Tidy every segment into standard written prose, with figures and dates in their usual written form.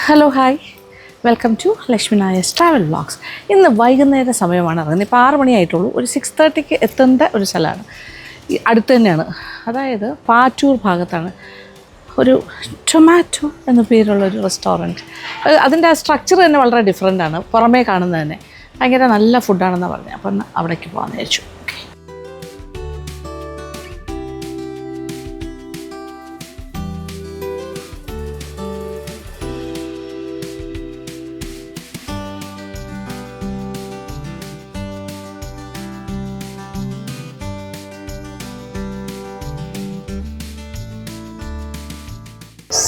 Hello hi, welcome to Lakshmi Nair's travel vlogs. ഇന്ന് വൈകുന്നേര സമയമാണ് ഇറങ്ങുന്നത്. ഇപ്പോൾ 6 മണിയായിട്ടുള്ളൂ. ഒരു 6:30ക്ക് എത്തേണ്ട ഒരു സ്ഥലമാണ്. ഈ അടുത്ത് തന്നെയാണ്, അതായത് പാറ്റൂർ ഭാഗത്താണ് ഒരു ടൊമാറ്റോ എന്ന പേരുള്ളൊരു റെസ്റ്റോറൻറ്റ്. അതിൻ്റെ ആ സ്ട്രക്ചർ തന്നെ വളരെ ഡിഫറെൻ്റാണ്. പുറമേ കാണുന്നത് തന്നെ ഭയങ്കര നല്ല ഫുഡാണെന്നാണ് പറഞ്ഞത്. അപ്പം അവിടേക്ക് പോകാമെന്ന് വിചാരിച്ചു.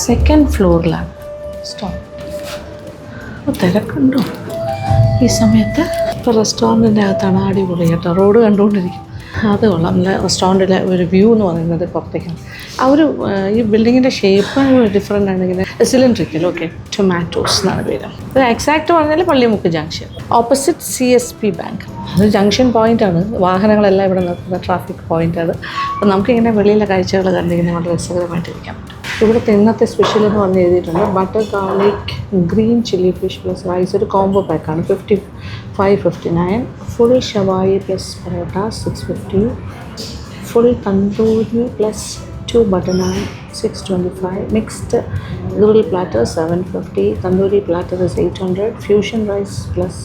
Second ഫ്ലോറിലാണ് stop. തിരക്കുണ്ടോ ഈ സമയത്ത്? ഇപ്പോൾ റെസ്റ്റോറൻറ്റിൻ്റെ അകത്താണ്. അടിപൊളി കേട്ടോ, റോഡ് കണ്ടുകൊണ്ടിരിക്കും. അത് കൊള്ളാം. നല്ല റെസ്റ്റോറൻറ്റിലെ ഒരു വ്യൂ എന്ന് പറയുന്നത് പുറത്തേക്കാണ്. ആ ഒരു ഈ ബിൽഡിങ്ങിൻ്റെ ഷേപ്പ് ഡിഫറെൻ്റ് ആണെങ്കിൽ സിലിണ്ട്രിക്കൽ. ഓക്കെ, ടൊമാറ്റോസ് എന്നാണ് പേര്. ഇത് എക്സാക്റ്റ് പറഞ്ഞാൽ Pallimukku junction, opposite CSB bank. അത് ജംഗ്ഷൻ പോയിൻ്റാണ്. വാഹനങ്ങളെല്ലാം ഇവിടെ നിർത്തുന്ന ട്രാഫിക് പോയിൻ്റ് അത്. അപ്പോൾ നമുക്കിങ്ങനെ വെളിയിലെ കാഴ്ചകൾ കണ്ടിങ്ങനെ വളരെ രസകരമായിട്ടിരിക്കാൻ പറ്റും. ഇവിടുത്തെ ഇന്നത്തെ സ്പെഷ്യൽ എന്ന് പറഞ്ഞ് എഴുതിയിട്ടുണ്ട് butter garlic green chilli fish plus rice. ഒരു കോംബോ പാക്കാണ്. 55.59. ഫുൾ ഷവായി plus parotta 650. Full tandoori plus 2 butter naan 625. Mixed grill platter 750. Tandoori platter is 800. Fusion rice plus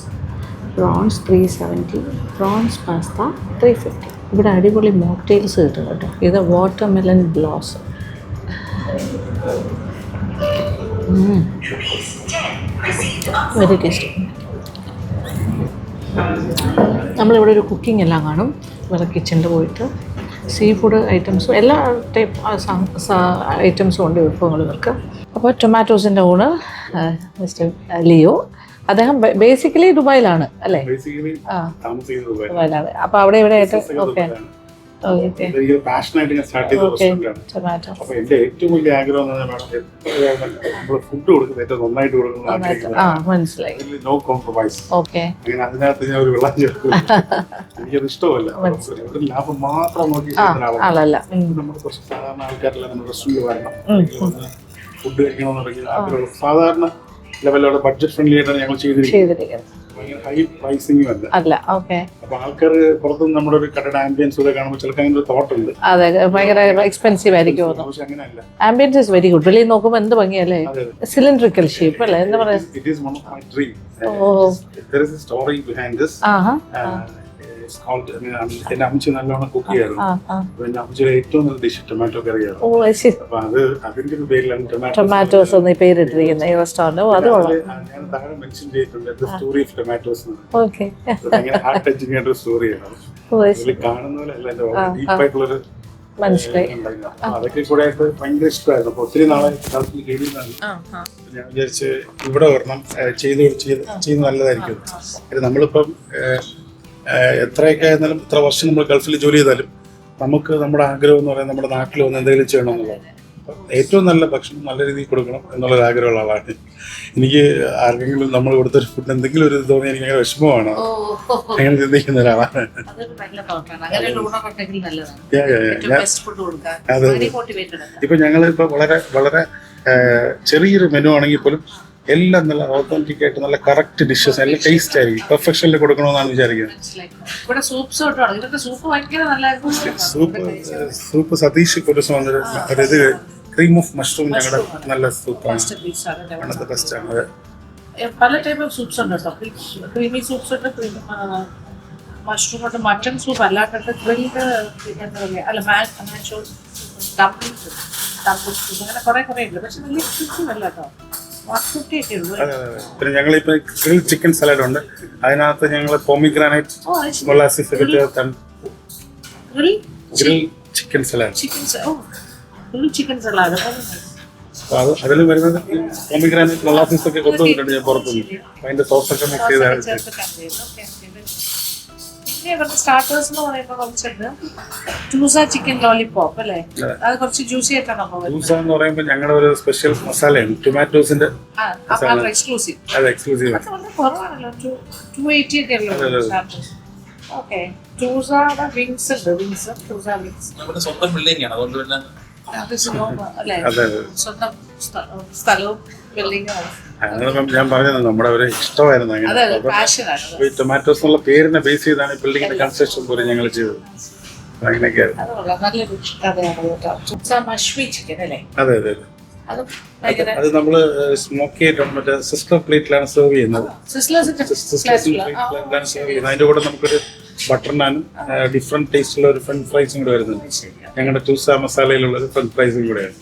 prawns 370. Prawns pasta 350. ഇവിടെ അടിപൊളി മോക്ടെയിൽസ് കിട്ടും കേട്ടോ. ഇത് വാട്ടർമെലൺ ബ്ലോസം. Very tasty. നമ്മളിവിടെ ഒരു കുക്കിംഗ് എല്ലാം കാണും. വേറെ കിച്ചണിൽ പോയിട്ട് സീ ഫുഡ് ഐറ്റംസും എല്ലാ ടൈപ്പ് ഐറ്റംസും ഉണ്ട് വിഭവങ്ങൾക്ക്. അപ്പോൾ ടൊമാറ്റോസിൻ്റെ ഓണർ മിസ്റ്റർ ലിയോ, അദ്ദേഹം ബേസിക്കലി ദുബായിലാണ് അല്ലേ? ദുബായിലാണ്. അപ്പോൾ അവിടെ ഇവിടെ ആയിട്ട് ഓക്കെ പാഷനായിട്ട് ഞാൻ സ്റ്റാർട്ട് ചെയ്ത റെസ്റ്റോറന്റാണ്. അപ്പൊ എന്റെ ഏറ്റവും വലിയ ആഗ്രഹം നമ്മള് ഫുഡ് കൊടുക്കുന്നത് ഏറ്റവും നന്നായിട്ട് കൊടുക്കുന്നത്, നോ കോംപ്രമൈസ്. അങ്ങനെ അതിനകത്ത് ഞാൻ ഒരു വെള്ളം ചേർക്കും. എനിക്കത് ഇഷ്ടമല്ല. ഒരു ലാഭം മാത്രം നോക്കി നമ്മൾ കുറച്ച് സാധാരണ ആൾക്കാരെല്ലാം നമ്മുടെ റെസ്റ്റോറന്റിൽ വരണം, ഫുഡ് കഴിക്കണമെന്നുണ്ടെങ്കിൽ സാധാരണ ലെവലുള്ള ബഡ്ജറ്റ് ഫ്രണ്ട്ലി ആയിട്ടാണ് ഞങ്ങൾ ചെയ്തിരിക്കുന്നത്. ഹൈ പ്രൈസിംഗും അല്ല. അപ്പൊ ആൾക്കാർ പുറത്തുനിന്ന് നമ്മുടെ ഒരു കടയുടെ ആംബിയൻസ് കൂടെ കാണുമ്പോൾ ചിലർക്ക് അങ്ങനെ ഒരു തോട്ട് ഉണ്ട്. അതെ, ഭയങ്കര എക്സ്പെൻസീവ് ആയിരിക്കും. പക്ഷെ അങ്ങനെയല്ല. Ambience is very good. വെളിയിൽ നോക്കുമ്പോൾ എന്ത് ഭംഗിയല്ലേ. സിലിണ്ട്രിക്കൽ ഷേപ്പ് അല്ലേ, എന്താ പറയാ. It is one of my dream. There is a story behind this. എന്റെ അമ്മച്ചി നല്ലോണം കുക്ക് ചെയ്യാറുണ്ട്. എന്റെ അമ്മച്ചിയുടെ ഏറ്റവും നല്ല ഡിഷ് ടൊമാറ്റോ കറിയാണ്. അപ്പൊ അതിന്റെ ഒരു പേരിലാണ് ടൊമാറ്റോസ് എന്ന് പേരിട്ടിരിക്കുന്നത് ഈ റെസ്റ്റോറന്റ്. ഞാൻ താഴെ മെൻഷൻ ചെയ്തിട്ടുണ്ട് story of tomatoes. Heart touching ആയിട്ടൊരു സ്റ്റോറിയാണ്. കാണുന്ന പോലെ അല്ല, എന്റെ ഡീപ്പായിട്ടുള്ളൊരു അതൊക്കെ കൂടെ ആയിട്ട് ഭയങ്കര ഇഷ്ടമായിരുന്നു. അപ്പൊ ഒത്തിരി നാളെ കേട്ടിരുന്നാണ്. ഞാൻ വിചാരിച്ച് ഇവിടെ വരണം, ചെയ്ത് നല്ലതായിരിക്കും. നമ്മളിപ്പം എത്രയൊക്കെ ആയിരുന്നാലും ഇത്ര വർഷം നമ്മൾ ഗൾഫിൽ ജോലി ചെയ്താലും നമുക്ക് നമ്മുടെ ആഗ്രഹം എന്ന് പറയുന്നത് നമ്മുടെ നാട്ടിൽ വന്ന് എന്തെങ്കിലും ചെയ്യണം എന്നുള്ളത്. ഏറ്റവും നല്ല ഭക്ഷണം നല്ല രീതിയിൽ കൊടുക്കണം എന്നുള്ളൊരു ആഗ്രഹമുള്ള ആളാണ്. എനിക്ക് ആർക്കെങ്കിലും നമ്മൾ കൊടുത്തൊരു ഫുഡ് എന്തെങ്കിലും ഒരു തോന്നി എനിക്ക് അങ്ങനെ വിഷമമാണ്. അങ്ങനെ ചിന്തിക്കുന്ന ഒരാളാണ്. അതെ. ഇപ്പൊ ഞങ്ങളിപ്പോ വളരെ വളരെ ചെറിയൊരു മെനു ആണെങ്കിൽ പോലും എല്ലാം നല്ല ഓതന്റിക് ആയിട്ട് നല്ല കറക്റ്റ് ഡിഷസ്, നല്ല ടേസ്റ്റ് ആയിരിക്കും. പെർഫെക്ഷനിൽ കൊടുക്കണമെന്നാണ് വിചാരിക്കുന്നത്. സൂപ്പ് സതീഷ് ഒരു ഇത് ക്രീം ഓഫ് മഷ്റൂം ഞങ്ങളുടെ നല്ല സൂപ്പാണ്. ബെസ്റ്റ് ആണ്. പല ടൈപ്പ് ഓഫ് സൂപ്സ് ഉണ്ട് കേട്ടോ. ക്രീമി സൂപ്സ് ഉണ്ട്, മഷ്റൂം ഉണ്ട്, മട്ടൺ സൂപ്പ് അല്ലാണ്ട് ഗ്രിൽഡ് അല്ല മാഷോ ഡംപ്ലിംഗ്സ് സൂപ്പ്, അങ്ങനെ കുറെ ഉണ്ട്. പക്ഷെ വലിയ എക്സ്പെൻസീവ് അല്ല കേട്ടോ. പിന്നെ ഞങ്ങളിപ്പോ ഗ്രിൽ ചിക്കൻ സലാഡ് ഉണ്ട്. അതിനകത്ത് ഞങ്ങൾ പോമിഗ്രാനൈറ്റ് മൊളാസിസ് ഒക്കെ ചേർത്താണ്. Grill chicken salad. അതിൽ വരുന്നത് പോമിഗ്രാനൈറ്റ് മൊളാസിസ് ഒക്കെ കൊണ്ടുവന്നിട്ടുണ്ട് ഞാൻ പുറത്തുനിന്ന്. അതിന്റെ സോസ് ഒക്കെ മിക്സ് ചെയ്താണ്. സ്റ്റാർട്ടേഴ്സ് എന്ന് പറയുമ്പോൾ ടൂസ ചിക്കൻ ലോലിപോപ്പ് അല്ലേ, അത് കുറച്ച് ജ്യൂസി ആയിട്ടാണ്. ടൂസ എന്ന് പറയുമ്പോൾ ഞങ്ങളുടെ ഒരു സ്പെഷ്യൽ മസാലയാണ്, ടൊമാറ്റോസിന്റെ എക്സ്ക്ലൂസീവ്. അത് എക്സ്ക്ലൂസീവ് കുറവാണല്ലോ, 280 ഒക്കെ ഉള്ളൂ. ഓക്കെ, ടൂസയുടെ വിങ്സ് ഉണ്ട്. ടൂസ വിങ്സ് നമ്മുടെ സ്വന്തം ബിൽഡിംഗ് ആണ്, അതുകൊണ്ട് പിന്നെ സ്വന്തം സ്ഥലവും ബിൽഡിംഗും അങ്ങനെ ഞാൻ പറഞ്ഞത് നമ്മുടെ ഒരു ഇഷ്ടമായിരുന്നു അതെ അങ്ങനെ. പാഷനാണ്. ഈ ടൊമാറ്റോസ് എന്നുള്ള പേരിനെ ബേസ് ചെയ്താണ് ബിൽഡിങ്ങിന്റെ കൺസ്ട്രക്ഷൻ പോലും ഞങ്ങൾ ചെയ്തത്. അങ്ങനെയൊക്കെയായിരുന്നു. അത് കൊള്ളാം, നല്ലൊരു കഥയാണ് കേട്ടോ. മഷ്വി ചിക്കൻ അല്ലേ? അതെ അതെ അതെ. അത് ഭയങ്കര അത് നമ്മള് സ്മോക്ക് ചെയ്തിട്ടുണ്ട്. മറ്റേ സിസ്റ്റർ പ്ലേറ്റിലാണ് സെർവ് ചെയ്യുന്നത്. സിസ്ലേഴ്സിന്റെ പ്ലേറ്റിലാണ് സെർവ് ചെയ്യുന്നത്. അതിന്റെ കൂടെ നമുക്കൊരു ബട്ടർ നാനും ഡിഫറെന്റ് ടേസ്റ്റുള്ള ഒരു ഫ്രഞ്ച് ഫ്രൈസും കൂടെ വരുന്നുണ്ട്. ഞങ്ങളുടെ ടൂസ മസാലയിലുള്ള ഒരു ഫ്രഞ്ച് ഫ്രൈസും കൂടെയാണ്.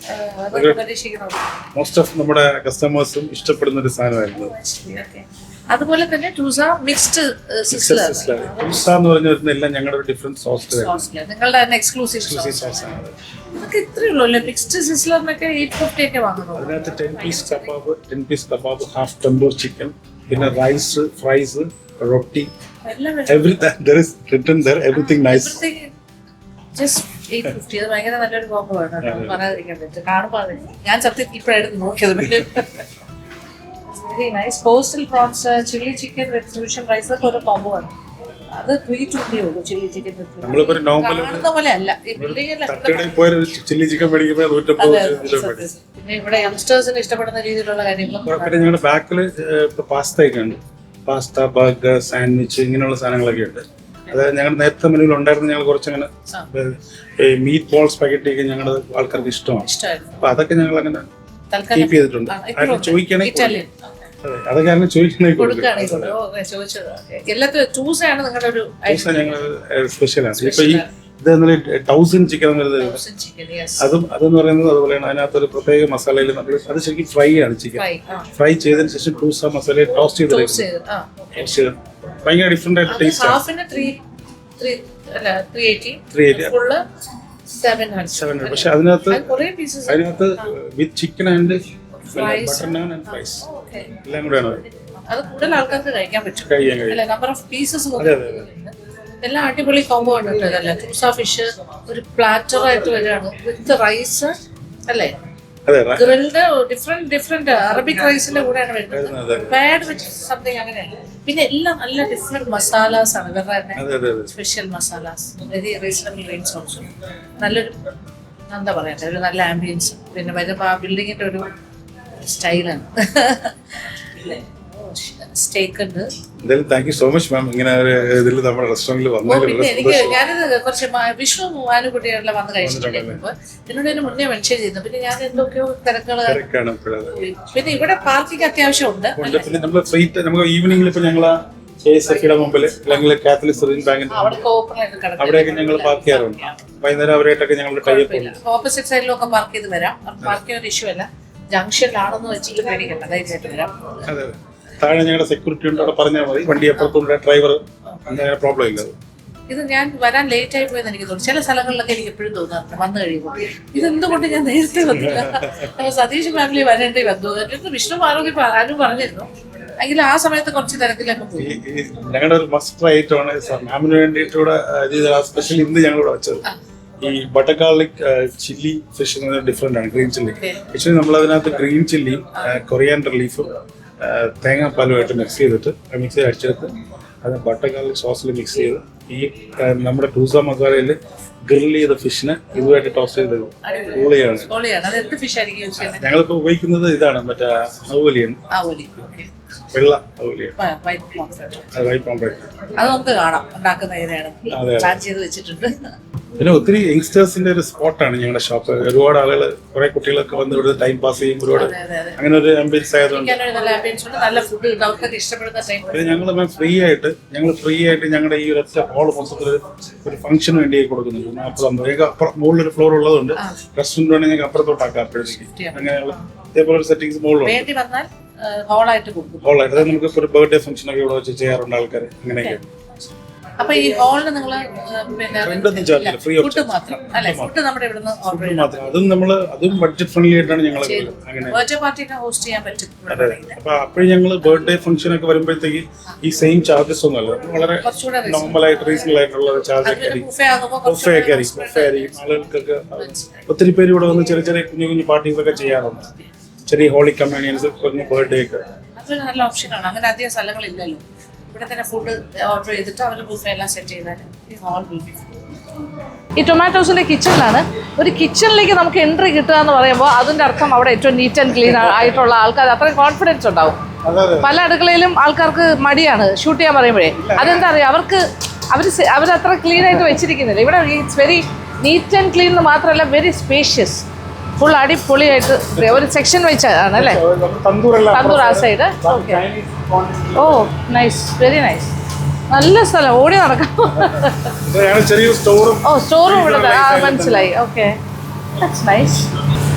മോസ്റ്റ് ഓഫ് നമ്മുടെ കസ്റ്റമേഴ്സും ഇഷ്ടപ്പെടുന്ന ഒരു സാധനമായിരുന്നു. അതുപോലെ തന്നെ ടൂസ മിക്സ്ഡ് സിസ്ലർ ടൂസ എന്ന് പറഞ്ഞ എല്ലാം ഞങ്ങളുടെ ഒരു ഡിഫറെന്റ് സോസ് നിങ്ങളുടെ തന്നെ എക്സ്ക്ലൂസീവ് സോസ് ആണ്. ഇതൊക്കെ ഇത്രയേ ഉള്ളൂ അല്ലേ? മിക്സ്ഡ് സിസ്ലറിനൊക്കെ 850 ഒക്കെ വാങ്ങുന്നു. അതിനകത്ത് 10 പീസ് കബാബ്, ഹാഫ് ടെമ്പൂർ ചിക്കൻ, പിന്നെ റൈസ്, ഫ്രൈസ്, റൊട്ടി, everything nice. ജസ്റ്റ് 850. അത് ഭയങ്കര നല്ലൊരു കോംബോ ആണ് കേട്ടോ. പറയാതിരിക്കാൻ പറ്റും. കാണുമ്പോൾ ഞാൻ സത്യത്തിൽ ഇപ്പോഴായിരുന്നു നോക്കിയത്. Very nice. Coastal prawns, chilli chicken with fusion rice ഒക്കെ ഒരു കോംബോ ആണ്. അത് 320 ഉള്ളൂ ചില്ലി ചിക്കൻ വിത്ത്. നമ്മളിപ്പോ നോർമൽ കാണുന്ന പോലെ അല്ല ഈ ബിൽഡിംഗിൽ. തട്ടുകടയിൽ പോയ ചില്ലി ചിക്കൻ മേടിക്കുമ്പോൾ 150. പിന്നെ ഇവിടെ യങ്സ്റ്റേഴ്സിന് ഇഷ്ടപ്പെടുന്ന രീതിയിലുള്ള കാര്യങ്ങളും. പിന്നെ ഞങ്ങളുടെ ബാക്കിൽ പാസ്തയൊക്കെ ഉണ്ട്. പാസ്ത, ബർഗർ, സാൻഡ്വിച്ച് ഇങ്ങനെയുള്ള സാധനങ്ങളൊക്കെ ഉണ്ട്. അതായത് ഞങ്ങളുടെ നേരത്തെ മെനുവിൽ ഉണ്ടായിരുന്ന ഞങ്ങൾ കുറച്ചങ്ങനെ മീറ്റ് ബോൾ സ്പെഗറ്റി ഒക്കെ ഞങ്ങളുടെ ആൾക്കാർക്ക് ഇഷ്ടമാണ്. അപ്പൊ അതൊക്കെ ഞങ്ങൾ അങ്ങനെ കീപ്പ് ചെയ്തിട്ടുണ്ട്. ആരും ചോദിക്കുകയാണെങ്കിൽ അതൊക്കെ ആരും ചോദിക്കണമെങ്കിൽ ഞങ്ങൾ സ്പെഷ്യലാണ്. ഇപ്പൊ ഈ ഇത് 1000 ചിക്കൻ അതെന്ന് പറയുന്നത് അതുപോലെയാണ്. അതിനകത്തൊരു പ്രത്യേക മസാലയിൽ നമ്മൾ അത് ശരിക്കും ഫ്രൈ ആണ്. ചിക്കൻ ഫ്രൈ ചെയ്തതിന് ശേഷം ടൂസ മസാല ടോസ്റ്റ് ചെയ്ത് ഭയങ്കര ഡിഫറെന്റ് ആയിട്ട് ടേസ്റ്റ് ആണ്. 700. പക്ഷെ അതിനകത്ത് with chicken and butter naan and fries എല്ലാം കൂടെയാണ്. അത് കൂടുതൽ ആൾക്കാർക്ക് കഴിക്കാൻ പറ്റും. കഴിയാൻ നമ്പർ ഓഫ് പീസസ് എല്ലാം അടിപൊളി കോംബോ ആണ് കേട്ടോ. ഇതല്ല ടൂസ ഫിഷ് ഒരു പ്ലാറ്റർ ആയിട്ട് വരികയാണ് വിത്ത് റൈസ് അല്ലേ? ഗ്രിൽഡ് ഡിഫറെന്റ് അറബിക് റൈസിന്റെ കൂടെയാണ് വരുന്നത്. പാഡ് വിത്ത് സംതിങ് അങ്ങനെയാണ്. പിന്നെ എല്ലാം നല്ല ഡിഫറെന്റ് മസാലാസ് ആണ്. ഇവരുടെ special masalas, very reasonable rates also. നല്ലൊരു എന്താ പറയണ്ടേ, ഒരു നല്ല ആംബിയൻസ്. പിന്നെ വരുമ്പോൾ ആ ബിൽഡിങ്ങിന്റെ ഒരു സ്റ്റൈലാണ്. സ്റ്റേക്ക് ഉണ്ട്. Thank you so much ma'am. ഇങ്ങനെ ഇതിൽ നമ്മുടെ റെസ്റ്റോറന്റിൽ പിന്നെ എനിക്ക് ഞാനിത് കുറച്ച് വിഷ്ണു ആനുകുട്ടികളെ വന്ന് കഴിച്ചിട്ടുണ്ട്. എന്നോട് ഇതിന് മുന്നേ മെൻഷൻ ചെയ്തു. പിന്നെ ഞാൻ എന്തൊക്കെയോ തിരക്കുകളാണ്. പിന്നെ ഇവിടെ പാർക്കിംഗ് അത്യാവശ്യം ഉണ്ട്. പിന്നെ നമ്മൾ നമുക്ക് ഈവനിംഗിൽ ഇപ്പൊ ഞങ്ങൾ KSFയുടെ മുമ്പിൽ അല്ലെങ്കിൽ കാത്തലിക് സർവീസ് ബാങ്കിന്റെ അവിടെയൊക്കെ ഞങ്ങൾ പാർക്ക് ചെയ്യാറുണ്ട്. വൈകുന്നേരം അവരായിട്ടൊക്കെ ഞങ്ങൾ ടൈപ്പ് ഉണ്ട്. ഓപ്പോസിറ്റ് സൈഡിലൊക്കെ പാർക്ക് ചെയ്ത് വരാം. പാർക്കിംഗ് ഒരു ഇഷ്യൂ അല്ല. ജംഗ്ഷനിലാണെന്ന് വെച്ചിട്ട് പേടിക്കണ്ട, ധൈര്യമായിട്ട് വരാം. അതെ, താഴെ ഞങ്ങളുടെ സെക്യൂരിറ്റി ഉണ്ട്, അവിടെ പറഞ്ഞാൽ മതി. വണ്ടി അപ്പുറത്തുണ്ട്, ഡ്രൈവർ, അങ്ങനെ പ്രോബ്ലം ഇല്ല. ഇത് ഞാൻ വരാൻ ലേറ്റ് ആയി പോയെന്ന് എനിക്ക് തോന്നുന്നു. ചില സ്ഥലങ്ങളിലൊക്കെ എനിക്ക് എപ്പോഴും തോന്നാറുണ്ട് വന്നു കഴിയുമ്പോൾ ഇതെന്തുകൊണ്ട് ഞാൻ നേരത്തെ വന്നില്ല. സതീഷ് ഫാമിലി വരേണ്ടി വന്നു. എന്നിട്ട് വിഷ്ണു ആരോഗ്യം ആരും പറഞ്ഞിരുന്നു. എങ്കിലും ആ സമയത്ത് കുറച്ച് തിരക്കിലൊക്കെ പോയി. ഞങ്ങളുടെ ഒരു മസ്റ്റ് ഐറ്റമാണ് മാമിന് വേണ്ടിയിട്ടൂടെ സ്പെഷ്യൽ ഇന്ന് ഞങ്ങളിവിടെ വെച്ചത്. ഈ ബട്ടർ ഗാർലിക് ചില്ലി ഫിഷ് എന്ന് ഡിഫറെന്റ് ആണ്. ഗ്രീൻ ചില്ലി ആക്ച്വലി നമ്മൾ അതിനകത്ത് ഗ്രീൻ ചില്ലിയും കൊറിയാൻഡർ ലീഫും തേങ്ങാപ്പാലുമായിട്ട് മിക്സ് ചെയ്തിട്ട് അടിച്ചെടുത്ത് അത് ബട്ടർ ഗാർലിക് സോസിൽ മിക്സ് ചെയ്ത് ഈ നമ്മുടെ ടൂസ മസാലയിൽ ഗ്രിൽ ചെയ്ത ഫിഷിനെ ഇതുമായിട്ട് ടോസ്റ്റ് ചെയ്ത് കൂളിയാണ്. ഞങ്ങളിപ്പോ ഉപയോഗിക്കുന്നത് ഇതാണ്, മറ്റേ അവലിയാണ്, വെള്ള അവലിയാണ്. വൈറ്റ് പോംപ്ലേറ്റ്. അത് നമുക്ക് കാണാം ഉണ്ടാക്കുന്ന എങ്ങനെയാണ് പ്ലാൻ ചെയ്ത് വെച്ചിട്ടുണ്ട്. പിന്നെ ഒത്തിരി യങ്സ്റ്റേഴ്സിന്റെ ഒരു സ്പോട്ടാണ് ഞങ്ങളുടെ ഷോപ്പ്. ഒരുപാട് ആളുകൾ, കുറെ കുട്ടികളൊക്കെ വന്ന് ഇവിടെ ടൈം പാസ് ചെയ്യും. ഒരുപാട് അങ്ങനെ ഒരു ആംബിയൻസ് ആയതുകൊണ്ട് പിന്നെ ഞങ്ങൾ ഫ്രീ ആയിട്ട് ഞങ്ങളുടെ ഈ ഒരൊറ്റ ഹോൾ മൊത്തത്തിൽ ഒരു ഫംഗ്ഷന് വേണ്ടി കൊടുക്കുന്നുണ്ട്. അപ്പുറം മുകളിലൊരു ഫ്ലോർ ഉള്ളതുകൊണ്ട് റെസ്റ്റോറന്റ് വേണമെങ്കിൽ ഞങ്ങൾക്ക് അപ്പുറത്തോട്ടാക്കാം. അപ്പോഴത്തേക്ക് അങ്ങനെയുള്ള ഇതേപോലെ ഒരു സെറ്റിംഗ്സ് മുകളിലുണ്ട്. ഹോളായിട്ട് നമുക്ക് ഒരു ബർത്ത്ഡേ ഫംഗ്ഷൻ ഒക്കെ ഇവിടെ വെച്ച് ചെയ്യാറുണ്ട് ആൾക്കാർ. അങ്ങനെയൊക്കെ. അപ്പൊ ഈ ഹോളിന് നിങ്ങൾ ഫുഡ് മാത്രം അല്ലെ? ഫുഡ് നമ്മുടെ ഇവിടുന്ന് ഓർഡർ ചെയ്യും. അതും ബഡ്ജറ്റ് ഫ്രണ്ട്ലി ആയിട്ടാണ് ഞങ്ങൾ ബർത്ത്ഡേ പാർട്ടിയൊക്കെ ഹോസ്റ്റ് ചെയ്യാൻ പറ്റും. അപ്പൊ അപ്പോഴും ഞങ്ങൾ ബർത്ത്ഡേ ഫംഗ്ഷൻ ഒക്കെ വരുമ്പോഴത്തേക്ക് ഈ സെയിം ചാർജസ് ഒന്നും അല്ല, വളരെ നോർമൽ ആയിട്ട് റീസണബിൾ ആയിട്ടുള്ള ചാർജ് ഒക്കെ ആയിരിക്കും. ആളുകൾക്കൊക്കെ ഒത്തിരി പേര് ഇവിടെ വന്ന് ചെറിയ ചെറിയ കുഞ്ഞു കുഞ്ഞു പാർട്ടീസ് ഒക്കെ ചെയ്യാറുണ്ട്. ചെറിയ ഹോളി കമ്മ്യൂണിയൻസ്, കുഞ്ഞു ബർത്ത്ഡേ ഒക്കെ. അതൊരു നല്ല ഓപ്ഷനാണ്. അങ്ങനെ അധികം സ്ഥലങ്ങളില്ലല്ലോ. ഇവിടെ തന്നെ ഫുഡ് ഓർഡർ ചെയ്തിട്ട് അവർ ബുഫേ എല്ലാം സെറ്റ് ചെയ്താൽ ഈ ഹോൾ ഈ ടൊമാറ്റോസിൻ്റെ കിച്ചണിലാണ്. ഒരു കിച്ചണിലേക്ക് നമുക്ക് എൻട്രി കിട്ടുക എന്ന് പറയുമ്പോൾ അതിൻ്റെ അർത്ഥം അവിടെ ഏറ്റവും നീറ്റ് ആൻഡ് ക്ലീൻ ആയിട്ടുള്ള ആൾക്കാർ അത്രയും കോൺഫിഡൻസ് ഉണ്ടാവും. പല അടുക്കളയിലും ആൾക്കാർക്ക് മടിയാണ് ഷൂട്ട് ചെയ്യാൻ പറയുമ്പോഴേ. അതെന്താ അറിയാം, അവരത്ര ക്ലീൻ ആയിട്ട് വെച്ചിരിക്കുന്നില്ല. ഇവിടെ it's very neat and clean എന്ന് മാത്രമല്ല വെരി സ്പേഷ്യസ്, ഫുൾ അടിപൊളിയായിട്ട് ഒരു സെക്ഷൻ വെച്ചാണ് അല്ലേ? തന്തൂർ ആ സൈഡ്. ഓക്കെ. ഓ നൈസ്, വെരി നൈസ്. നല്ല സ്ഥലം, ഓടി നടക്കാം. ഓ സ്റ്റോറും ഇവിടെ മനസ്സിലായി. Okay, that's nice.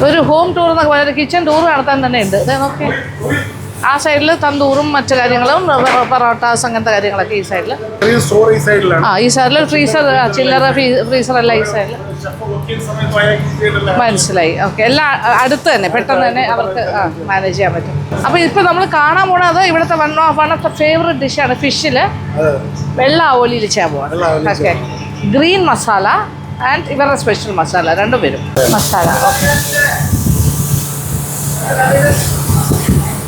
ഒരു ഹോം ടൂർ എന്നൊക്കെ പറഞ്ഞാൽ കിച്ചൺ ടൂർ നടത്താൻ തന്നെ ഉണ്ട്. ഓക്കെ, ആ സൈഡിൽ തന്തൂറും മറ്റു കാര്യങ്ങളും പൊറോട്ടാസ് അങ്ങനത്തെ കാര്യങ്ങളൊക്കെ ഈ സൈഡിൽ. ആ ഈ സൈഡിൽ ഫ്രീസർ, ചില്ലറ ഫ്രീസർ എല്ലാം ഈ സൈഡിൽ. മനസ്സിലായി. ഓക്കെ, എല്ലാം അടുത്ത് തന്നെ, പെട്ടെന്ന് തന്നെ അവർക്ക് മാനേജ് ചെയ്യാൻ പറ്റും. അപ്പോൾ ഇപ്പോൾ നമ്മൾ കാണാൻ പോണത് ഇവിടുത്തെ വൺ ഓഫ് ദ ഫേവറേറ്റ് ഡിഷാണ് ഫിഷിൽ വെള്ള ആവോലിയിൽ ചെയ്യാൻ പോവാണ്. ഓക്കെ, ഗ്രീൻ മസാല ആൻഡ് ഇവരുടെ സ്പെഷ്യൽ മസാല രണ്ടും വരും. മസാല ഓക്കെ,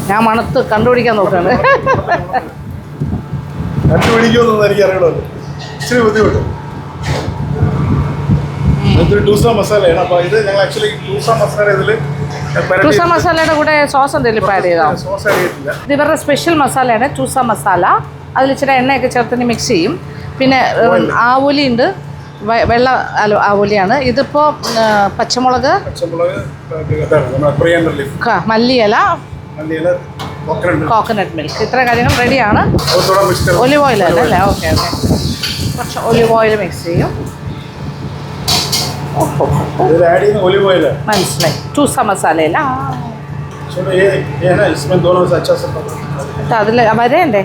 ഞാൻ മണത്ത് കണ്ടുപിടിക്കാൻ നോക്കുകയാണ്. ടൂസ മസാലയുടെ കൂടെ സോസ് എന്തെങ്കിലും ആഡ് ചെയ്താൽ ഇത് ഇവരുടെ സ്പെഷ്യൽ മസാലയാണ് ടൂസ മസാല. അതിൽ ഇച്ചിരി എണ്ണയൊക്കെ ചേർത്ത് മിക്സ് ചെയ്യും. പിന്നെ ആവോലി ഉണ്ട്, വെള്ള ആവോലിയാണ്. ഇതിപ്പോൾ പച്ചമുളക്, മല്ലിയില, കോക്കനട്ട് മിൽക്ക്, ഇത്ര കാര്യങ്ങൾ റെഡിയാണ്. ഒലിവ് ഓയിൽ അല്ലേ? ഓക്കെ ഓക്കെ, കുറച്ച് ഒലിവ് ഓയിൽ മിക്സ് ചെയ്യും. മനസ്സിലായി. ടൂസ മസാലയില്ല അതിൽ വരേണ്ടേ?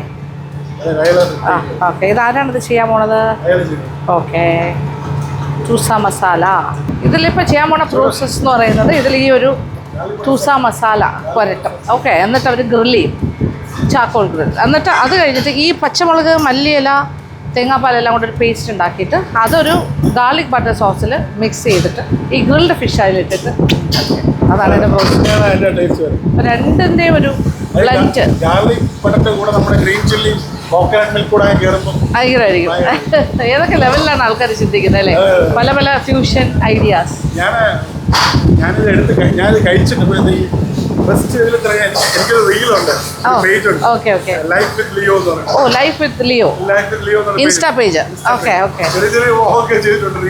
ആ ഓക്കെ, ഇതാരാണിത് ചെയ്യാൻ പോണത്? ഓക്കെ, ടൂസ മസാല. ഇതിലിപ്പോൾ ചെയ്യാൻ പോണ പ്രോസസ്സ് എന്ന് പറയുന്നത് ഇതിൽ ഈ ഒരു ടൂസ മസാല പുരട്ടും. ഓക്കെ, എന്നിട്ട് അവർ ഗ്രിൽ ചെയ്യും, ചാക്കോൾ ഗ്രിൽ. എന്നിട്ട് അത് കഴിഞ്ഞിട്ട് ഈ പച്ചമുളക്, മല്ലിയില, തേങ്ങാപ്പാലെല്ലാം കൂടെ ഒരു പേസ്റ്റ് ഉണ്ടാക്കിയിട്ട് അതൊരു ഗാർലിക് ബട്ടർ സോസിൽ മിക്സ് ചെയ്തിട്ട് ഈ ഗ്രിൽഡ് ഫിഷ് അതിലിട്ടിട്ട് അതാണ് എൻ്റെ പ്രോസസ്. രണ്ടിൻ്റെയും ഒരു ബ്ലൻഡ് ഭയങ്കരമായിരിക്കും. ഏതൊക്കെ ലെവലിലാണ് ആൾക്കാർ ചിന്തിക്കുന്നത് അല്ലേ? പല പല ഫ്യൂഷൻ ഐഡിയാസ്. ഞാനിത് കഴിച്ചിട്ട് okay okay. Oh life with Leo insta page. Okay okay.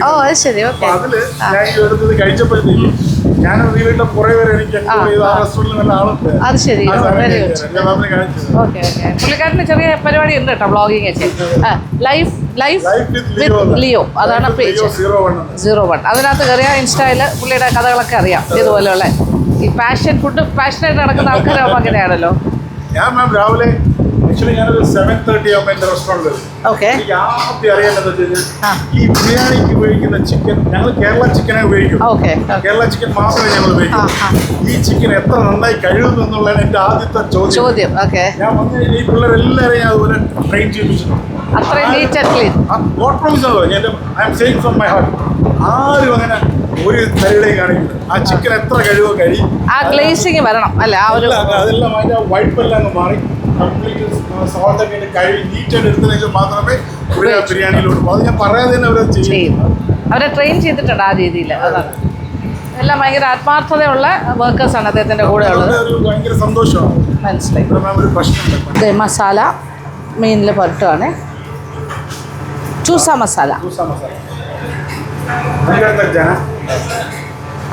Oh അത് ശരി. ഓക്കെ. അതില് ഞാൻ എടുത്തത് കഴിച്ചപ്പോഴത്തേക്ക് ഞാൻ വീട്ടിലെ കുറെ പേര് എനിക്ക് അത് ശരി. Okay okay. പുള്ളിക്കാരന് ചെറിയ പരിപാടി ഉണ്ട് കേട്ടോ, വ്ളോഗിങ് ഒക്കെ. ലൈഫ് വിത്ത് ലിയോ അതാണ് പേജ് 01. അതിനകത്ത് കയറിയാൽ ഇൻസ്റ്റയിൽ പുള്ളിയുടെ കഥകളൊക്കെ അറിയാം. ഇതുപോലെയുള്ള ഈ പാഷൻ ഫുഡ് പാഷനായിട്ട് നടക്കുന്ന ആൾക്കാരാകുമ്പോൾ അങ്ങനെയാണല്ലോ. ഞാൻ മാം രാവിലെ ആക്ച്വലി ഞാനൊരു 7:30 ആകുമ്പോൾ എൻ്റെ റെസ്റ്റോറൻറ്റ് വരും. ഓക്കെ. എനിക്ക് ആദ്യം അറിയേണ്ടത് വെച്ച് കഴിഞ്ഞാൽ ഈ ബിരിയാണിക്ക് ഉപയോഗിക്കുന്ന ചിക്കൻ ഞങ്ങൾ കേരള ചിക്കനെ ഉപയോഗിക്കും. ഓക്കെ. കേരള ചിക്കൻ മാത്രമേ ഞങ്ങൾ ഉപയോഗിക്കും. ഈ ചിക്കൻ എത്ര നന്നായി കഴുകുന്നു എന്നുള്ളതാണ് എൻ്റെ ആദ്യത്തെ ചോദ്യം. ഓക്കെ. ഞാൻ വന്ന് ഈ പിള്ളേരെല്ലാവരെയും ഞാൻ അതുപോലെ ട്രെയിൻ ചെയ്യിപ്പിച്ചിട്ടുണ്ട്. അത്രയും neat and clean. God promise ആണ്. I am saying from my heart. ആരും അങ്ങനെ ഒരു തരിയുടെയും കാണിക്കില്ല. ആ ചിക്കൻ എത്ര കഴിവോ കഴി, ആ ഗ്ലേസിങ് വരണം അല്ല? ആ ഒരു അതെല്ലാം അതിൻ്റെ വൈറ്റ് എല്ലാം അങ്ങ് മാറി കംപ്ലീറ്റ് സോൾട്ടൊക്കെ കഴുകി നീറ്റായിട്ട് എടുത്തതിന് മാത്രമേ ബിരിയാണിയിലോട്ട് പോകും. അത് ഞാൻ പറയാതെ തന്നെ അവരത് ചെയ്യും. അവരെ ട്രെയിൻ ചെയ്തിട്ടുണ്ട് ആ രീതിയിൽ. അതാണ് എല്ലാം ഭയങ്കര ആത്മാർത്ഥതയുള്ള വർക്കേഴ്സാണ് അദ്ദേഹത്തിൻ്റെ കൂടെ ഉള്ളത്. ഭയങ്കര സന്തോഷമാണ്. മനസ്സിലായി. ഒരു പ്രശ്നമുണ്ട്. മസാല മെയിനിൽ പുരട്ടുവാണ്. ടൂസ മസാല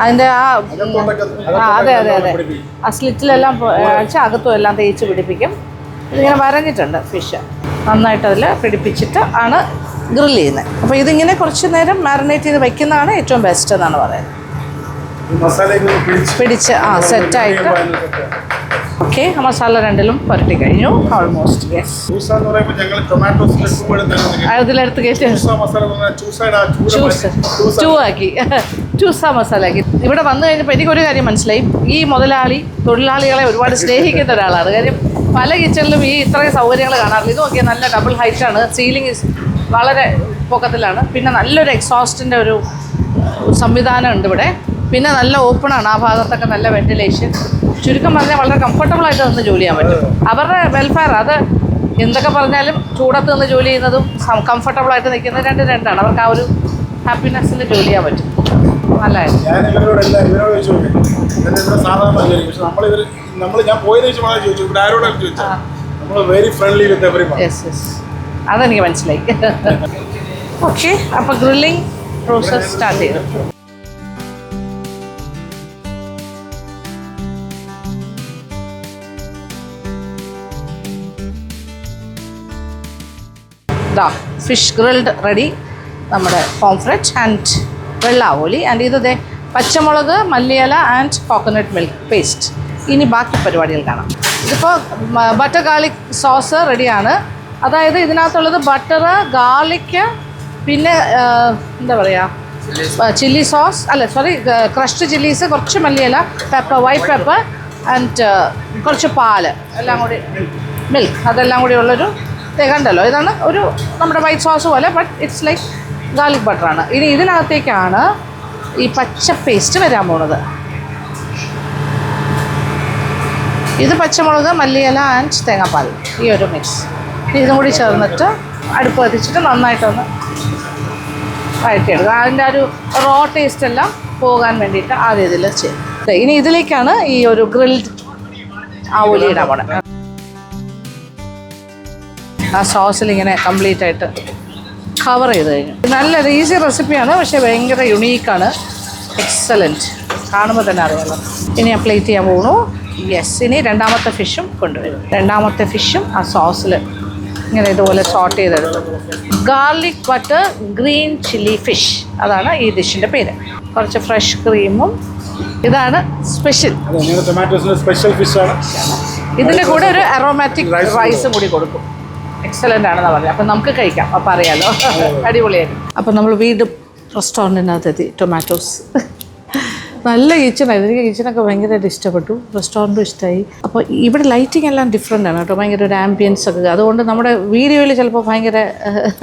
അതിൻ്റെ അതെ അതെ അതെ ആ സ്ലിറ്റിലെല്ലാം അടിച്ച് അകത്തും എല്ലാം തേച്ച് പിടിപ്പിക്കും. ഇതിങ്ങനെ വരഞ്ഞിട്ടുണ്ട് ഫിഷ്, നന്നായിട്ട് അതിൽ പിടിപ്പിച്ചിട്ട് ആണ് ഗ്രിൽ ചെയ്യുന്നത്. അപ്പോൾ ഇതിങ്ങനെ കുറച്ച് നേരം മാരിനേറ്റ് ചെയ്ത് വെക്കുന്നതാണ് ഏറ്റവും ബെസ്റ്റ് എന്നാണ് പറയുന്നത്. പിടിച്ച് സെറ്റായിട്ട്. ഓക്കെ, മസാല രണ്ടിലും പുരട്ടി കഴിഞ്ഞു ഓൾമോസ്റ്റ്. യെസ്. അതിലെടുത്ത് കയറ്റി ചൂസാക്കി ചൂസ മസാലയാക്കി. ഇവിടെ വന്നു കഴിഞ്ഞപ്പോൾ എനിക്കൊരു കാര്യം മനസ്സിലായി. ഈ മുതലാളി തൊഴിലാളികളെ ഒരുപാട് സ്നേഹിക്കുന്ന ഒരാളാണ്. കാര്യം പല കിച്ചണിലും ഈ ഇത്രയും സൗകര്യങ്ങൾ കാണാറില്ല. ഇത് നോക്കിയാൽ നല്ല ഡബിൾ ഹൈറ്റാണ്, സീലിംഗ് വളരെ പൊക്കത്തിലാണ്. പിന്നെ നല്ലൊരു എക്സോസ്റ്റിൻ്റെ ഒരു സംവിധാനം ഉണ്ട് ഇവിടെ. പിന്നെ നല്ല ഓപ്പണാണ്, ആ ഭാഗത്തൊക്കെ നല്ല വെന്റിലേഷൻ. ചുരുക്കം പറഞ്ഞാൽ വളരെ കംഫർട്ടബിളായിട്ട് നിന്ന് ജോലി ചെയ്യാൻ പറ്റും. അവരുടെ വെൽഫെയർ അത് എന്തൊക്കെ പറഞ്ഞാലും ചൂടത്ത് നിന്ന് ജോലി ചെയ്യുന്നതും കംഫർട്ടബിളായിട്ട് നിൽക്കുന്നത് രണ്ടാണ്. അവർക്ക് ആ ഒരു ഹാപ്പിനെസ്സിൽ ജോലി ചെയ്യാൻ പറ്റും. നല്ലതായിരുന്നു. ഞാൻ ഇവരോട് ചോദിച്ചു ഇവിടെ സാധാരണ പക്ഷെ ഞാൻ പോയതിനു ശേഷം ചോദിച്ചു ഇവിടെ ആരോടാണ് ചോദിച്ചത്. നമ്മൾ വെരി ഫ്രണ്ട്ലി വിത്ത് എവരിവൺ. യെസ് അതെനിക്ക് മനസ്സിലായി. ഓക്കെ, അപ്പോൾ ഗ്രില്ലിംഗ് പ്രോസസ് സ്റ്റാർട്ട് ചെയ്തു. Fish grilled ready. നമ്മുടെ പോംഫ്രെറ്റ് ആൻഡ് വെള്ളാവോലി ആൻഡ് ഇത് പച്ചമുളക്, മല്ലിയില ആൻഡ് കോക്കനട്ട് മിൽക്ക് പേസ്റ്റ്. ഇനി ബാക്കി പരിപാടികൾ കാണാം. ഇതിപ്പോൾ ബട്ടർ ഗാർലിക് സോസ് റെഡിയാണ്. അതായത് ഇതിനകത്തുള്ളത് ബട്ടർ, ഗാർലിക്ക്, പിന്നെ എന്താ പറയുക, ചില്ലി സോസ്, അല്ല സോറി, ക്രഷ്ഡ് ചില്ലീസ്, കുറച്ച് മല്ലിയില, പെപ്പർ, വൈറ്റ് പെപ്പർ ആൻഡ് കുറച്ച് പാല്, എല്ലാം കൂടി മിൽക്ക്, അതെല്ലാം കൂടി ഉള്ളൊരു കണ്ടല്ലോ. ഇതാണ് ഒരു നമ്മുടെ വൈറ്റ് സോസ് പോലെ, ബട്ട് ഇറ്റ്സ് ലൈക്ക് ഗാർലിക് ബട്ടറാണ്. ഇനി ഇതിനകത്തേക്കാണ് ഈ പച്ച പേസ്റ്റ് വരാൻ പോണത്. ഇത് പച്ചമുളക്, മല്ലിയില ആൻഡ് തേങ്ങാപ്പാൽ, ഈ ഒരു മിക്സ്. ഇതും കൂടി ചേർന്നിട്ട് അടുപ്പ് കത്തിച്ചിട്ട് നന്നായിട്ടൊന്ന് വഴറ്റിയെടുക്കുക. അതിൻ്റെ ഒരു റോ ടേസ്റ്റ് എല്ലാം പോകാൻ വേണ്ടിയിട്ട് ആ രീതിയിൽ ചെയ്യും. ഇനി ഇതിലേക്കാണ് ഈ ഒരു ഗ്രിൽഡ് ആവോലി ഇടാൻ പോണത്. ആ സോസിൽ ഇങ്ങനെ കംപ്ലീറ്റ് ആയിട്ട് കവർ ചെയ്ത് കഴിഞ്ഞു. നല്ലൊരു ഈസി റെസിപ്പിയാണ്, പക്ഷേ ഭയങ്കര യുണീക്കാണ്. എക്സലൻറ്റ്, കാണുമ്പോൾ തന്നെ അറിയാമല്ലോ. ഇനി ഞാൻ പ്ലേറ്റ് ചെയ്യാൻ പോകുന്നു. യെസ്, ഇനി രണ്ടാമത്തെ ഫിഷും കൊണ്ടുവരും. രണ്ടാമത്തെ ഫിഷും ആ സോസിൽ ഇങ്ങനെ ഇതുപോലെ സോട്ട് ചെയ്തെടുത്തു. Garlic butter green chilli fish, അതാണ് ഈ ഡിഷിൻ്റെ പേര്. കുറച്ച് ഫ്രഷ് ക്രീമും. ഇതാണ് സ്പെഷ്യൽ. സ്പെഷ്യൽ ഫിഷാണ്. ഇതിൻ്റെ കൂടെ ഒരു അറോമാറ്റിക് റൈസും കൂടി കൊടുക്കും. എക്സലൻ്റ് ആണെന്ന് പറഞ്ഞു. അപ്പം നമുക്ക് കഴിക്കാം. അപ്പം അറിയാലോ, അടിപൊളിയായിരുന്നു. അപ്പം നമ്മൾ വീണ്ടും റെസ്റ്റോറൻറ്റിനകത്തെത്തി. ടൊമാറ്റോസ് നല്ല കിച്ചണായിരുന്നു. എനിക്ക് കിച്ചണൊക്കെ ഭയങ്കരമായിട്ട് ഇഷ്ടപ്പെട്ടു. റെസ്റ്റോറൻറ്റും ഇഷ്ടമായി. അപ്പോൾ ഇവിടെ ലൈറ്റിംഗ് എല്ലാം ഡിഫറെൻ്റ് ആണ് കേട്ടോ. ഭയങ്കര ഒരു ആംബിയൻസ് ഒക്കെ. അതുകൊണ്ട് നമ്മുടെ വീഡിയോയിൽ ചിലപ്പോൾ ഭയങ്കര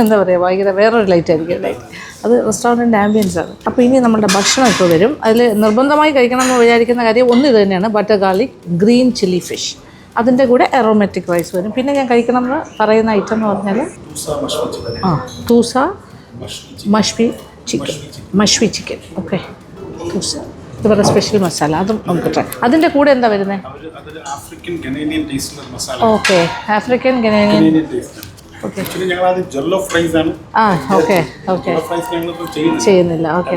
എന്താ പറയുക, ഭയങ്കര വേറൊരു ലൈറ്റ് ആയിരിക്കും ലൈറ്റ്. അത് റെസ്റ്റോറൻറ്റിൻ്റെ ആംബിയൻസ് ആണ്. അപ്പോൾ ഇനി നമ്മുടെ ഭക്ഷണം ഇപ്പോൾ വരും. അതിൽ നിർബന്ധമായി കഴിക്കണം എന്ന് വിചാരിക്കുന്ന കാര്യം ഒന്ന് ഇത് തന്നെയാണ്, butter garlic green chilli fish. അതിൻ്റെ കൂടെ അറോമാറ്റിക് റൈസ് വരും. പിന്നെ ഞാൻ കഴിക്കണം എന്ന് പറയുന്ന ഐറ്റം എന്ന് പറഞ്ഞാൽ തൂസ മഷ്വി ചിക്കൻ. ഓക്കെ, തൂസ ഇവരുടെ സ്പെഷ്യൽ മസാല, അതും നമുക്ക് ട്രൈ. അതിൻ്റെ കൂടെ എന്താ വരുന്നത്? Okay, African Ghanaian. Okay okay, ചെയ്യുന്നില്ല. ഓക്കെ,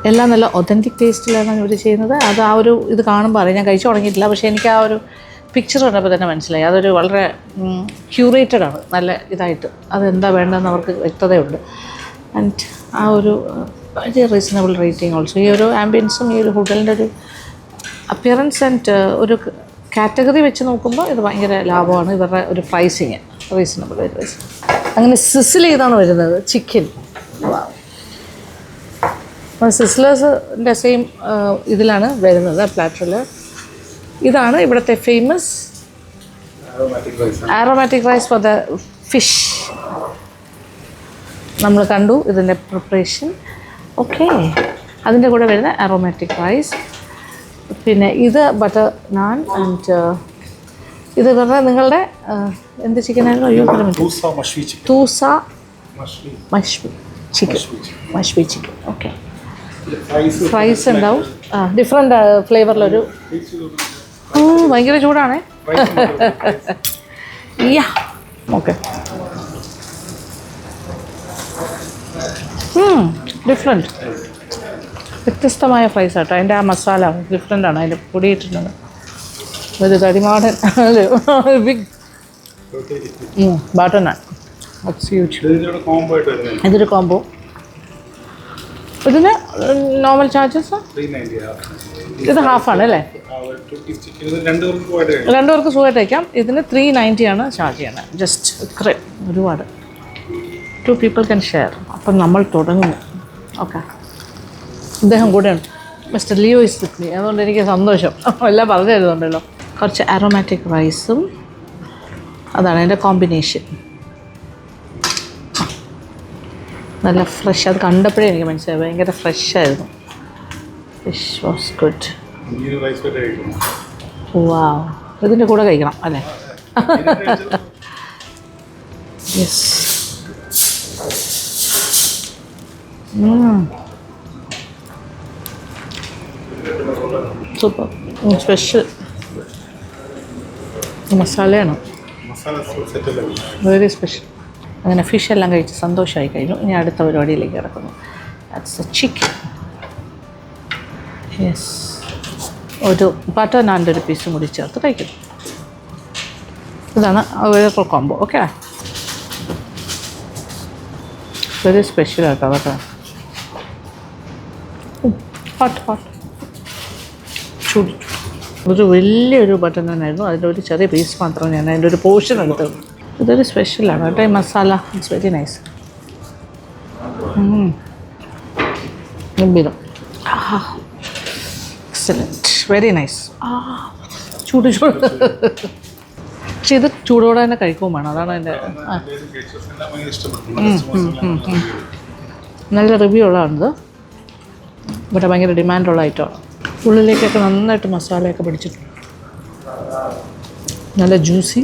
എല്ലാം നല്ല ഒതൻറ്റിക് ടേസ്റ്റിലാണ് ഇവർ ചെയ്യുന്നത്. അത് ആ ഒരു ഇത് കാണുമ്പോൾ അറിയാം. ഞാൻ കഴിച്ചു തുടങ്ങിയിട്ടില്ല, പക്ഷേ എനിക്ക് ആ ഒരു പിക്ചർ കണ്ടപ്പോൾ തന്നെ മനസ്സിലായി. അതൊരു വളരെ ക്യൂറേറ്റഡ് ആണ്, നല്ല ഇതായിട്ട്. അതെന്താ വേണ്ടതെന്ന് അവർക്ക് വ്യക്തതയുണ്ട്. ആൻഡ് ആ ഒരു വളരെ റീസണബിൾ റേറ്റിംഗ് ഓൾസോ. ഈ ഒരു ആംബിയൻസും ഈ ഒരു ഹോട്ടലിൻ്റെ ഒരു അപ്പിയറൻസ് ആൻഡ് ഒരു കാറ്റഗറി വെച്ച് നോക്കുമ്പോൾ ഇത് ഭയങ്കര ലാഭമാണ്. ഇവരുടെ ഒരു പ്രൈസിങ് റീസണബിൾ പ്രൈസ്. അങ്ങനെ സിസിൽ ചെയ്താണ് വരുന്നത് ചിക്കൻ. സിസ്ലേഴ്സിൻ്റെ സെയിം ഇതിലാണ് വരുന്നത് പ്ലാറ്ററിൽ. ഇതാണ് ഇവിടുത്തെ famous aromatic rice for the fish. നമ്മൾ കണ്ടു ഇതിൻ്റെ പ്രിപ്പറേഷൻ. ഓക്കെ, അതിൻ്റെ കൂടെ വരുന്ന അറോമാറ്റിക് റൈസ്. പിന്നെ ഇത് ബട്ടർ നാൻ ആൻഡ് ഇത് പറഞ്ഞാൽ നിങ്ങളുടെ എന്ത് ചിക്കനായിരുന്നു? അയ്യോ, തൂസ മഷ്വി ചിക്കൻ. ഓക്കെ, ഫ്രൈസ് ഉണ്ടാവും. ഡിഫറെൻ്റ് ഫ്ലേവറിലൊരു. ഭയങ്കര ചൂടാണേ. ഓക്കെ, ഡിഫറെൻറ്റ്, വ്യത്യസ്തമായ ഫ്രൈസ് ആട്ടോ. അതിൻ്റെ ആ മസാല ഡിഫറെൻ്റാണ്. അതിൻ്റെ പൊടിയിട്ടിട്ടുണ്ട്. ഒരു തടിമാടൻ ബിഗ് ബട്ടർ നാൻ. ഇതൊരു കോംബോ. ഇതിന് നോർമൽ ചാർജസ് ഇത് ഹാഫാണ് അല്ലേ? രണ്ടു പേർക്ക് സുഖമായിട്ട് വയ്ക്കാം. ഇതിന് 390 ആണ് ചാർജ് ചെയ്യണത്. ജസ്റ്റ് ഇത്രയും, ഒരുപാട് 2 people can share. അപ്പം നമ്മൾ തുടങ്ങുന്നു. ഓക്കെ, ഇദ്ദേഹം കൂടെയുണ്ട്. Mister Leo is with me. അതുകൊണ്ട് എനിക്ക് സന്തോഷം. എല്ലാം പറഞ്ഞു തരുന്നുണ്ടല്ലോ. കുറച്ച് അറോമാറ്റിക് റൈസും, അതാണ് അതിൻ്റെ കോമ്പിനേഷൻ. നല്ല ഫ്രഷ്. അത് കണ്ടപ്പോഴേ എനിക്ക് മനസ്സിലായി, ഭയങ്കര ഫ്രഷായിരുന്നു. Fish was good. വാവ്, ഇതിൻ്റെ കൂടെ കഴിക്കണം അല്ലേ? Yes, super. സ്പെഷ്യൽ മസാലയാണ്, മസാല സെറ്റ് അല്ലേ? Very special. അങ്ങനെ ഫിഷ് എല്ലാം കഴിച്ച് സന്തോഷമായി കഴിഞ്ഞു. ഇനി അടുത്ത പരിപാടിയിലേക്ക് കിടക്കുന്നു. That's a chicken. യെസ്, ഒരു ബട്ടർ നാൻ്റെ ഒരു പീസും കൂടി ചേർത്ത് കഴിക്കുന്നു. ഇതാണ് available combo. Okay, very special ആട്ടോ അതൊക്കെ. ഹോട്ട് ഹോട്ട് ചൂട്. ഒരു വലിയൊരു ബട്ടർ നാനായിരുന്നു, അതിൻ്റെ ഒരു ചെറിയ പീസ് മാത്രം ഞാൻ അതിൻ്റെ ഒരു പോർഷൻ എടുത്തത്. ഇതൊരു സ്പെഷ്യലാണ് കേട്ടോ ഈ മസാല. It's very nice. ഗംഭീരം. Excellent, very nice. ചൂട് ചൂട്. പക്ഷെ ഇത് ചൂടോടെ തന്നെ കഴിക്കുകയും വേണം, അതാണ് എൻ്റെ. നല്ല റിവ്യൂ ഉള്ളതാണിത്. ഇവിടെ ഭയങ്കര ഡിമാൻഡുള്ള ഐറ്റമാണ്. ഉള്ളിലേക്കൊക്കെ നന്നായിട്ട് മസാലയൊക്കെ പിടിച്ചിട്ടുണ്ട്, നല്ല ജ്യൂസി.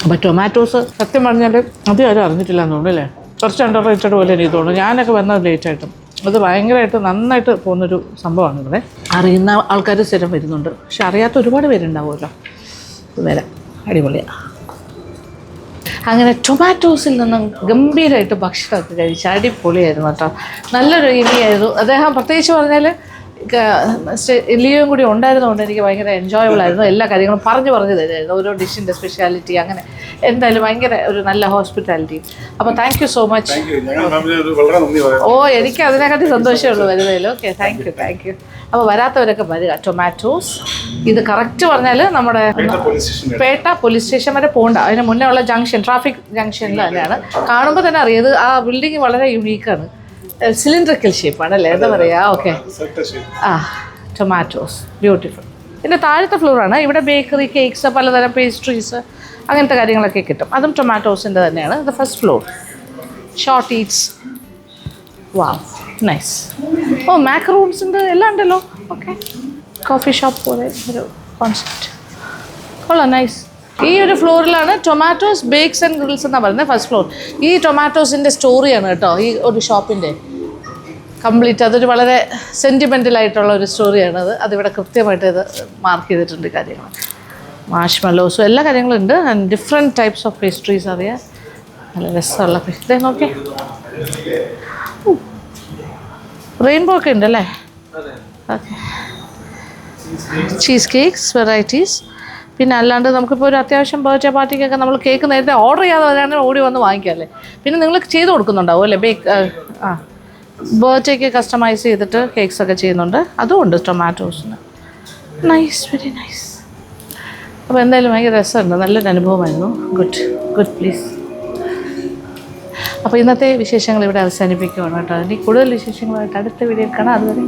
അപ്പോൾ ടൊമാറ്റോസ് സത്യം പറഞ്ഞാൽ അധികം ആരും അറിഞ്ഞിട്ടില്ല എന്ന് തോന്നുന്നു അല്ലേ? കുറച്ച് അണ്ടർ റേറ്റഡ് പോലെ എനിക്ക് തോന്നുന്നു. ഞാനൊക്കെ വന്നത് ലേറ്റായിട്ടും അത് ഭയങ്കരമായിട്ട് നന്നായിട്ട് പോകുന്നൊരു സംഭവമാണ്. ഇവിടെ അറിയുന്ന ആൾക്കാർ സ്ഥിരം വരുന്നുണ്ട്, പക്ഷെ അറിയാത്ത ഒരുപാട് പേരുണ്ടാവുമല്ലോ. വരാം, അടിപൊളിയാണ്. അങ്ങനെ ടൊമാറ്റോസിൽ നിന്നും ഗംഭീരമായിട്ട് ഭക്ഷണമൊക്കെ കഴിച്ച് അടിപൊളിയായിരുന്നു കേട്ടോ. നല്ലൊരു ഇനിയായിരുന്നു. അദ്ദേഹം പ്രത്യേകിച്ച് പറഞ്ഞാൽ ലിയോയും കൂടി ഉണ്ടായിരുന്നതുകൊണ്ട് എനിക്ക് ഭയങ്കര എൻജോയബിൾ ആയിരുന്നു. എല്ലാ കാര്യങ്ങളും പറഞ്ഞു തരുമായിരുന്നു, ഓരോ ഡിഷിൻ്റെ സ്പെഷ്യാലിറ്റി. അങ്ങനെ എന്തായാലും ഭയങ്കര ഒരു നല്ല ഹോസ്പിറ്റാലിറ്റി. അപ്പോൾ താങ്ക് യു സോ മച്ച്. ഓ, എനിക്ക് അതിനെക്കാട്ടി സന്തോഷമേ ഉള്ളൂ വരുന്നതിൽ. Okay, thank you. അപ്പോൾ വരാത്തവരൊക്കെ വരിക. ടൊമാറ്റോസ് ഇത് കറക്റ്റ് പറഞ്ഞാൽ നമ്മുടെ പേട്ട പോലീസ് സ്റ്റേഷൻ വരെ പോകണ്ട, അതിന് മുന്നേ ഉള്ള ജംഗ്ഷൻ, ട്രാഫിക് ജംഗ്ഷനിൽ തന്നെയാണ്. കാണുമ്പോൾ തന്നെ അറിയാം ഇത് ആ ബിൽഡിംഗ് വളരെ യുണീക്കാണ്. സിലിണ്ടറിക്കൽ ഷേപ്പാണ് അല്ലേ, എന്താ പറയുക? Okay, tomatoes beautiful. ഇതിൻ്റെ താഴത്തെ ഫ്ലോറാണ്. ഇവിടെ ബേക്കറി, കേക്ക്സ്, പലതരം പേസ്ട്രീസ്, അങ്ങനത്തെ കാര്യങ്ങളൊക്കെ കിട്ടും. അതും ടൊമാറ്റോസിൻ്റെ തന്നെയാണ്. ഇത് first floor. Short eats. Wow, nice. Oh, മാക്രൂൺസിൻ്റെ എല്ലാം ഉണ്ടല്ലോ. ഓക്കെ, കോഫി ഷോപ്പ് പോലെ ഒരു കോൺസെപ്റ്റ്. കൊള്ളാം, നൈസ്. ഈ ഒരു ഫ്ലോറിലാണ് ടൊമാറ്റോസ് ബേക്സ് ആൻഡ് ഗ്രിൽസ് എന്നാണ് പറയുന്നത്, ഫസ്റ്റ് ഫ്ലോർ. ഈ ടൊമാറ്റോസിൻ്റെ സ്റ്റോറിയാണ് കേട്ടോ ഈ ഒരു ഷോപ്പിൻ്റെ കംപ്ലീറ്റ്. അതൊരു വളരെ സെൻറ്റിമെൻ്റലായിട്ടുള്ള ഒരു സ്റ്റോറിയാണത്. അതിവിടെ കൃത്യമായിട്ട് ഇത് മാർക്ക് ചെയ്തിട്ടുണ്ട് കാര്യങ്ങൾ. മാഷ്മെല്ലോസും എല്ലാ കാര്യങ്ങളും ഉണ്ട്. And different types of pastries അറിയാം. നല്ല രസമുള്ള പേസ്ട്രി. നോക്കി, റെയിൻബോ ഒക്കെ ഉണ്ടല്ലേ. Okay, cheese cakes varieties. പിന്നെ അല്ലാണ്ട് നമുക്കിപ്പോൾ ഒരു അത്യാവശ്യം ബർത്ത്ഡേ പാർട്ടിക്കൊക്കെ നമ്മൾ കേക്ക് നേരത്തെ ഓർഡർ ചെയ്യാതെ വരാണെങ്കിൽ ഓടി വന്ന് വാങ്ങിക്കാമല്ലേ. പിന്നെ നിങ്ങൾ ചെയ്ത് കൊടുക്കുന്നുണ്ടാവും അല്ലേ ബേക്ക്? ബർത്ത്ഡേക്ക് കസ്റ്റമൈസ് ചെയ്തിട്ട് കേക്ക്സ് ഒക്കെ ചെയ്യുന്നുണ്ട്. അതുകൊണ്ട് ടൊമാറ്റോസിന് നൈസ്, വെരി നൈസ്. അപ്പോൾ എന്തായാലും ഭയങ്കര രസമുണ്ട്, നല്ലൊരു അനുഭവമായിരുന്നു. Good please. അപ്പോൾ ഇന്നത്തെ വിശേഷങ്ങൾ ഇവിടെ അവസാനിപ്പിക്കുകയാണ് കേട്ടോ. ഇനി കൂടുതൽ വിശേഷങ്ങളായിട്ട് അടുത്ത വീഡിയോയിൽ കാണാം. അതുവരെ